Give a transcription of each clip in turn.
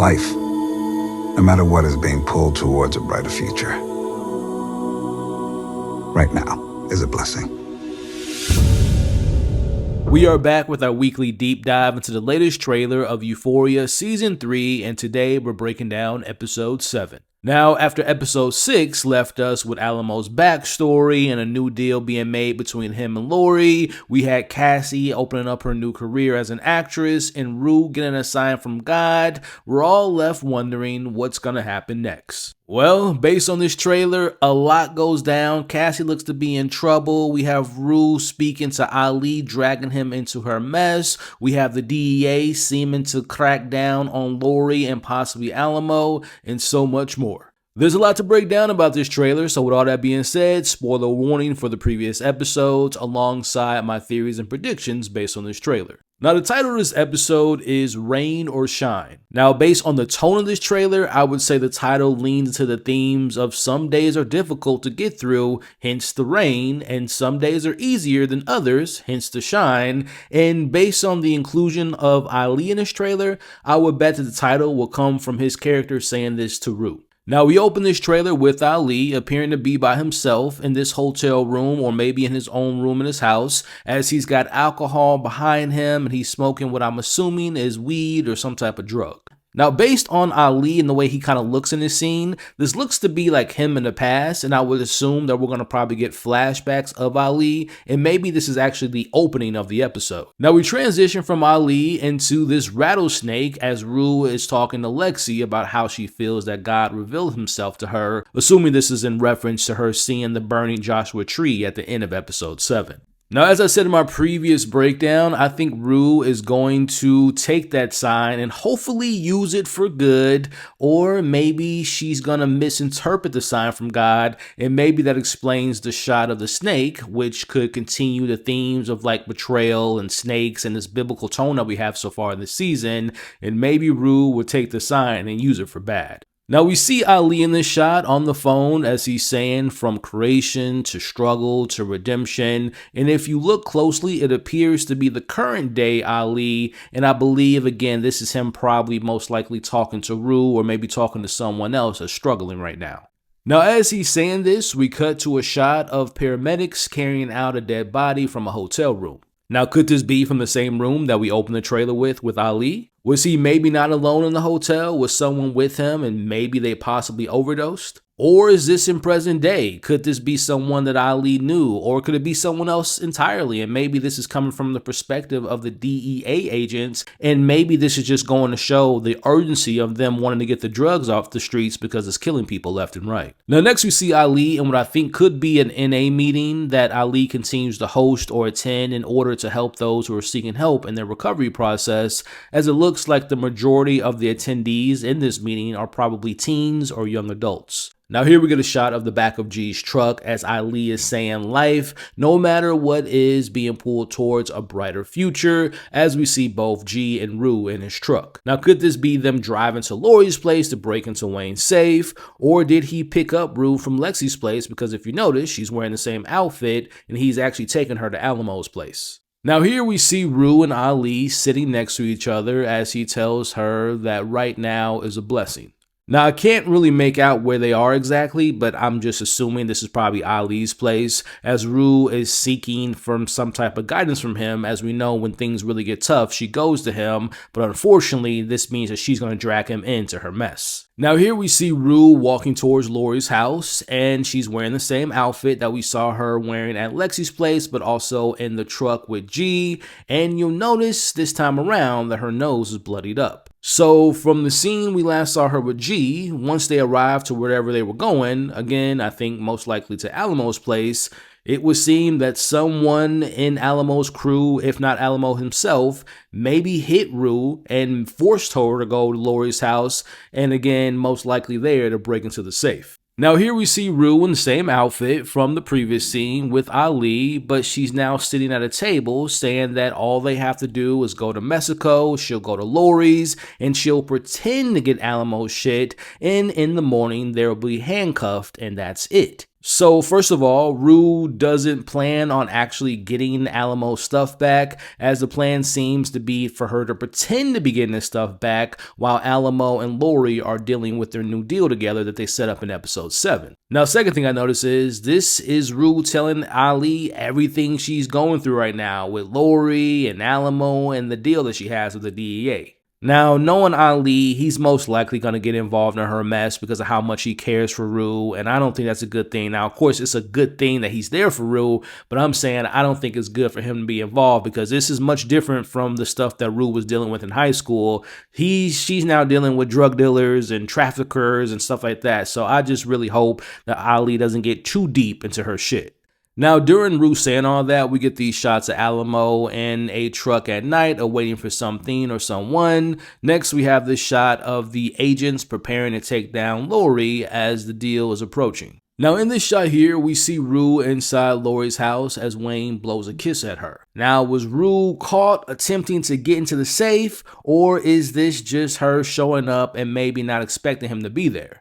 Life, no matter what, is being pulled towards a brighter future. Right now is a blessing. We are back with our weekly deep dive into the latest trailer of Euphoria Season 3, and today we're breaking down Episode 7. Now, after Episode 6 left us with Alamo's backstory and a new deal being made between him and Elordi, we had Cassie opening up her new career as an actress and Rue getting a sign from God. We're all left wondering what's going to happen next. Well, based on this trailer, a lot goes down. Cassie looks to be in trouble. We have Rue speaking to Ali, dragging him into her mess. We have the DEA seeming to crack down on Elordi and possibly Alamo, and so much more. There's a lot to break down about this trailer, so with all that being said, spoiler warning for the previous episodes alongside my theories and predictions based on this trailer. Now, the title of this episode is Rain or Shine. Now, based on the tone of this trailer, I would say the title leans into the themes of some days are difficult to get through, hence the rain, and some days are easier than others, hence the shine. And based on the inclusion of Ali in this trailer, I would bet that the title will come from his character saying this to Rue. Now, we open this trailer with Ali appearing to be by himself in this hotel room or maybe in his own room in his house, as he's got alcohol behind him and he's smoking what I'm assuming is weed or some type of drug. Now, based on Ali and the way he kind of looks in this scene, this looks to be like him in the past, and I would assume that we're going to probably get flashbacks of Ali, and maybe this is actually the opening of the episode. Now, we transition from Ali into this rattlesnake as Rue is talking to Lexi about how she feels that God revealed himself to her, assuming this is in reference to her seeing the burning Joshua tree at the end of episode 7. Now, as I said in my previous breakdown, I think Rue is going to take that sign and hopefully use it for good, or maybe she's going to misinterpret the sign from God, and maybe that explains the shot of the snake, which could continue the themes of like betrayal and snakes and this biblical tone that we have so far in this season, and maybe Rue will take the sign and use it for bad. Now, we see Ali in this shot on the phone as he's saying from creation to struggle to redemption. And if you look closely, it appears to be the current day Ali. And I believe, again, this is him probably most likely talking to Rue or maybe talking to someone else that's struggling right now. Now, as he's saying this, we cut to a shot of paramedics carrying out a dead body from a hotel room. Now, could this be from the same room that we opened the trailer with Ali? Was he maybe not alone in the hotel? Was someone with him and maybe they possibly overdosed? Or is this in present day? Could this be someone that Ali knew? Or could it be someone else entirely? And maybe this is coming from the perspective of the DEA agents. And maybe this is just going to show the urgency of them wanting to get the drugs off the streets because it's killing people left and right. Now, next we see Ali in what I think could be an NA meeting that Ali continues to host or attend in order to help those who are seeking help in their recovery process, as it looks like the majority of the attendees in this meeting are probably teens or young adults. Now, here we get a shot of the back of G's truck as Ali is saying life, no matter what, is being pulled towards a brighter future, as we see both G and Rue in his truck. Now, could this be them driving to Lori's place to break into Wayne's safe, or did he pick up Rue from Lexi's place? Because if you notice, she's wearing the same outfit and he's actually taking her to Alamo's place. Now, here we see Rue and Ali sitting next to each other as he tells her that right now is a blessing. Now, I can't really make out where they are exactly, but I'm just assuming this is probably Ali's place, as Rue is seeking from some type of guidance from him. As we know, when things really get tough, she goes to him, but unfortunately, this means that she's going to drag him into her mess. Now, here we see Rue walking towards Lori's house, and she's wearing the same outfit that we saw her wearing at Lexi's place, but also in the truck with G, and you'll notice this time around that her nose is bloodied up. So from the scene we last saw her with G, once they arrived to wherever they were going, again, I think most likely to Alamo's place, it would seem that someone in Alamo's crew, if not Alamo himself, maybe hit Rue and forced her to go to Lori's house, and again, most likely there to break into the safe. Now, here we see Rue in the same outfit from the previous scene with Ali, but she's now sitting at a table saying that all they have to do is go to Mexico, she'll go to Lori's, and she'll pretend to get Alamo's shit, and in the morning they'll be handcuffed, and that's it. So first of all, Rue doesn't plan on actually getting Alamo's stuff back, as the plan seems to be for her to pretend to be getting this stuff back while Alamo and Lori are dealing with their new deal together that they set up in episode 7. Now, second thing I notice is this is Rue telling Ali everything she's going through right now with Lori and Alamo and the deal that she has with the DEA. Now, knowing Ali, he's most likely going to get involved in her mess because of how much he cares for Rue, and I don't think that's a good thing. Now, of course, it's a good thing that he's there for Rue, but I'm saying I don't think it's good for him to be involved because this is much different from the stuff that Rue was dealing with in high school. She's now dealing with drug dealers and traffickers and stuff like that, so I just really hope that Ali doesn't get too deep into her shit. Now, during Rue saying all that, we get these shots of Alamo in a truck at night, awaiting for something or someone. Next, we have this shot of the agents preparing to take down Lori as the deal is approaching. Now, in this shot here, we see Rue inside Lori's house as Wayne blows a kiss at her. Now, was Rue caught attempting to get into the safe, or is this just her showing up and maybe not expecting him to be there?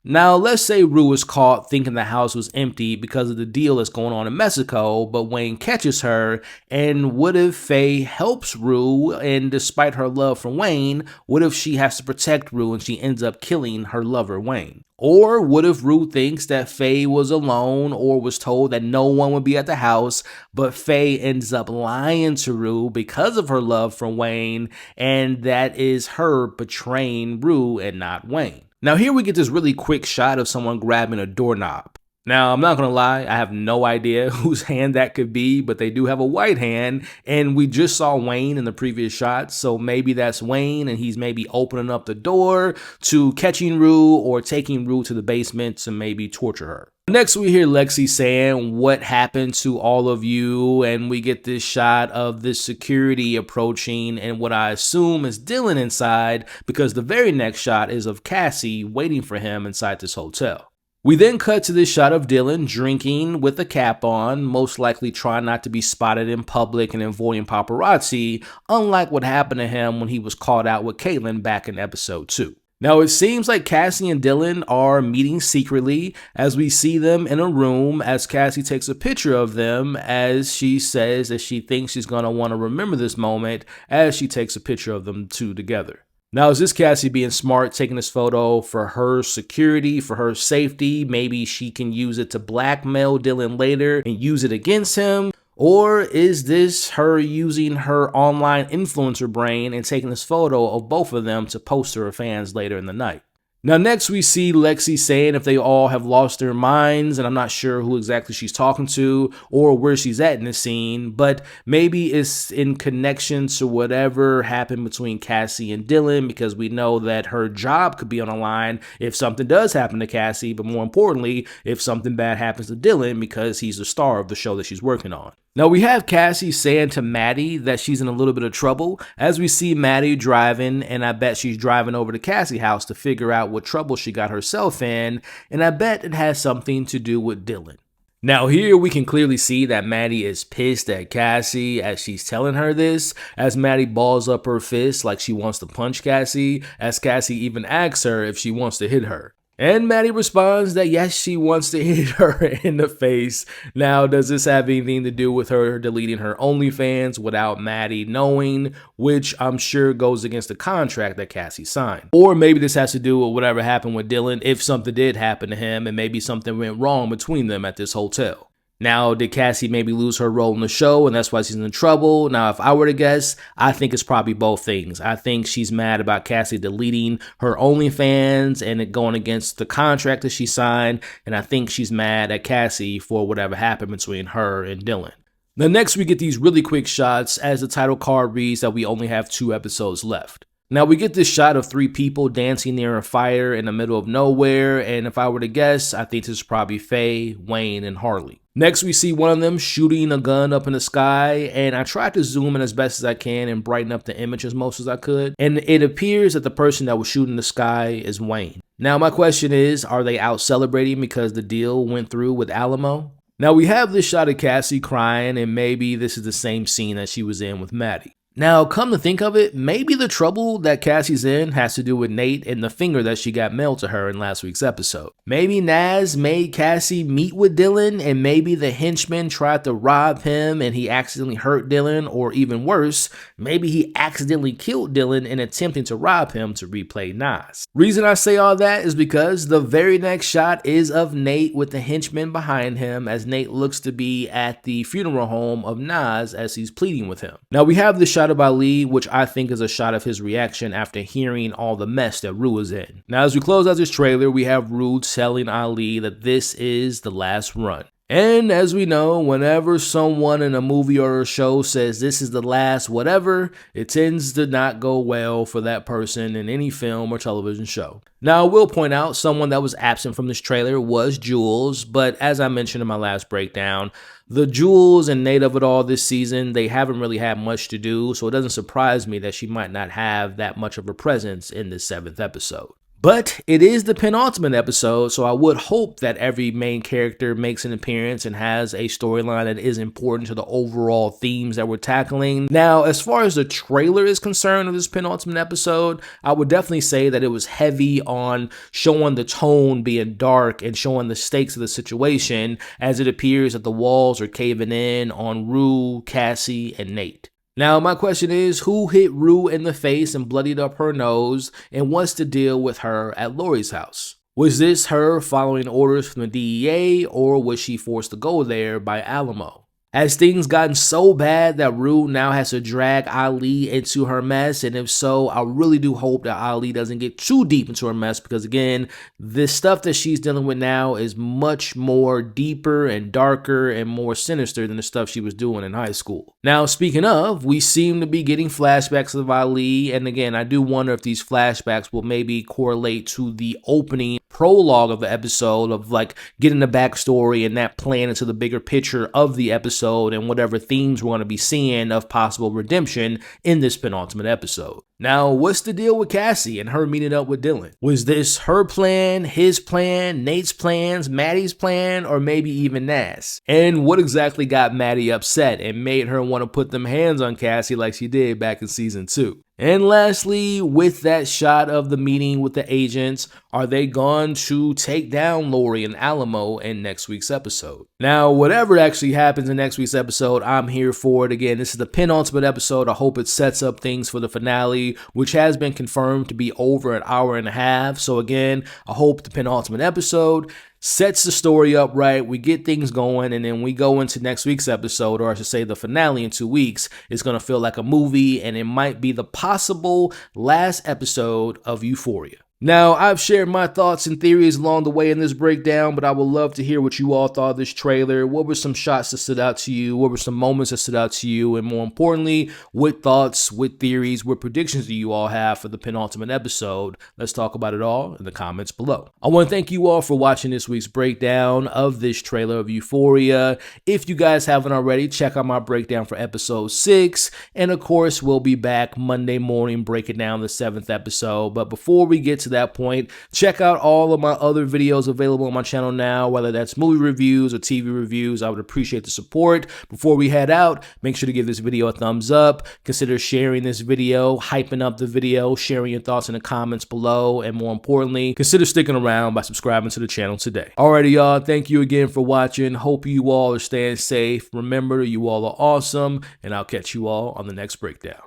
Now, let's say Rue was caught thinking the house was empty because of the deal that's going on in Mexico, but Wayne catches her, and what if Faye helps Rue, and despite her love for Wayne, what if she has to protect Rue and she ends up killing her lover, Wayne? Or what if Rue thinks that Faye was alone or was told that no one would be at the house, but Faye ends up lying to Rue because of her love for Wayne, and that is her betraying Rue and not Wayne? Now here we get this really quick shot of someone grabbing a doorknob. Now, I'm not going to lie, I have no idea whose hand that could be, but they do have a white hand, and we just saw Wayne in the previous shot, so maybe that's Wayne, and he's maybe opening up the door to catching Rue or taking Rue to the basement to maybe torture her. Next, we hear Lexi saying, "What happened to all of you?" And we get this shot of this security approaching and what I assume is Dylan inside, because the very next shot is of Cassie waiting for him inside this hotel. We then cut to this shot of Dylan drinking with a cap on, most likely trying not to be spotted in public and avoiding paparazzi, unlike what happened to him when he was caught out with Caitlin back in episode 2. Now, it seems like Cassie and Dylan are meeting secretly as we see them in a room as Cassie takes a picture of them as she says that she thinks she's going to want to remember this moment as she takes a picture of them two together. Now, is this Cassie being smart, taking this photo for her security, for her safety? Maybe she can use it to blackmail Dylan later and use it against him? Or is this her using her online influencer brain and taking this photo of both of them to post to her fans later in the night? Now, next we see Lexi saying if they all have lost their minds, and I'm not sure who exactly she's talking to or where she's at in the scene, but maybe it's in connection to whatever happened between Cassie and Dylan, because we know that her job could be on the line if something does happen to Cassie, but more importantly, if something bad happens to Dylan because he's the star of the show that she's working on. Now, we have Cassie saying to Maddie that she's in a little bit of trouble as we see Maddie driving, and I bet she's driving over to Cassie's house to figure out what trouble she got herself in, and I bet it has something to do with Dylan. Now here we can clearly see that Maddie is pissed at Cassie as she's telling her this, as Maddie balls up her fist like she wants to punch Cassie, as Cassie even asks her if she wants to hit her. And Maddie responds that yes, she wants to hit her in the face. Now, does this have anything to do with her deleting her OnlyFans without Maddie knowing, which I'm sure goes against the contract that Cassie signed? Or maybe this has to do with whatever happened with Dylan, if something did happen to him and maybe something went wrong between them at this hotel. Now, did Cassie maybe lose her role in the show and that's why she's in trouble? Now, if I were to guess, I think it's probably both things. I think she's mad about Cassie deleting her OnlyFans and it going against the contract that she signed. And I think she's mad at Cassie for whatever happened between her and Dylan. Now, next we get these really quick shots as the title card reads that we only have 2 episodes left. Now, we get this shot of 3 people dancing near a fire in the middle of nowhere, and if I were to guess, I think this is probably Faye, Wayne, and Harley. Next, we see one of them shooting a gun up in the sky, and I tried to zoom in as best as I can and brighten up the image as most as I could, and it appears that the person that was shooting the sky is Wayne. Now, my question is, are they out celebrating because the deal went through with Alamo? Now, we have this shot of Cassie crying, and maybe this is the same scene that she was in with Maddie. Now, come to think of it, maybe the trouble that Cassie's in has to do with Nate and the finger that she got mailed to her in last week's episode. Maybe Naz made Cassie meet with Dylan, and maybe the henchman tried to rob him and he accidentally hurt Dylan, or even worse, maybe he accidentally killed Dylan in attempting to rob him to replay Naz. Reason I say all that is because the very next shot is of Nate with the henchman behind him as Nate looks to be at the funeral home of Naz as he's pleading with him. Now we have the shot of Ali, which I think is a shot of his reaction after hearing all the mess that Rue is in. Now as we close out this trailer, we have Rue telling Ali that this is the last run. And as we know, whenever someone in a movie or a show says this is the last whatever, it tends to not go well for that person in any film or television show. Now, I will point out someone that was absent from this trailer was Jules, but as I mentioned in my last breakdown, the Jules and Nate of it all this season, they haven't really had much to do, so it doesn't surprise me that she might not have that much of a presence in this 7th episode. But it is the penultimate episode, so I would hope that every main character makes an appearance and has a storyline that is important to the overall themes that we're tackling. Now, as far as the trailer is concerned of this penultimate episode, I would definitely say that it was heavy on showing the tone being dark and showing the stakes of the situation, as it appears that the walls are caving in on Rue, Cassie, and Nate. Now, my question is, who hit Rue in the face and bloodied up her nose, and what's the deal with her at Lori's house? Was this her following orders from the DEA, or was she forced to go there by Alamo? Has things gotten so bad that Rue now has to drag Ali into her mess? And if so, I really do hope that Ali doesn't get too deep into her mess, because again, this stuff that she's dealing with now is much more deeper and darker and more sinister than the stuff she was doing in high school. Now, speaking of, we seem to be getting flashbacks of Ali, and again, I do wonder if these flashbacks will maybe correlate to the opening prologue of the episode of like getting the backstory and that playing into the bigger picture of the episode and whatever themes we're going to be seeing of possible redemption in this penultimate episode. Now, what's the deal with Cassie and her meeting up with Dylan? Was this her plan, his plan, Nate's plans, Maddie's plan, or maybe even Naz? And what exactly got Maddie upset and made her want to put them hands on Cassie like she did back in season 2? And lastly, with that shot of the meeting with the agents, are they going to take down Lori and Alamo in next week's episode? Now, whatever actually happens in next week's episode, I'm here for it. Again, this is the penultimate episode. I hope it sets up things for the finale, which has been confirmed to be over an hour and a half. So again, I hope the penultimate episode sets the story up right, we get things going, and then we go into next week's episode, or I should say the finale in 2 weeks. It's going to feel like a movie, and it might be the possible last episode of Euphoria. Now, I've shared my thoughts and theories along the way in this breakdown, but I would love to hear what you all thought of this trailer. What were some shots that stood out to you? What were some moments that stood out to you? And more importantly, what thoughts, what theories, what predictions do you all have for the penultimate episode? Let's talk about it all in the comments below. I want to thank you all for watching this week's breakdown of this trailer of Euphoria. If you guys haven't already, check out my breakdown for episode 6. And of course, we'll be back Monday morning breaking down the 7th episode. But before we get to that point, check out all of my other videos available on my channel now, whether that's movie reviews or TV reviews. I would appreciate the support. Before we head out, make sure to give this video a thumbs up. Consider sharing this video, hyping up the video, sharing your thoughts in the comments below, and more importantly, consider sticking around by subscribing to the channel today. Alrighty, y'all, thank you again for watching. Hope you all are staying safe. Remember, you all are awesome, and I'll catch you all on the next breakdown.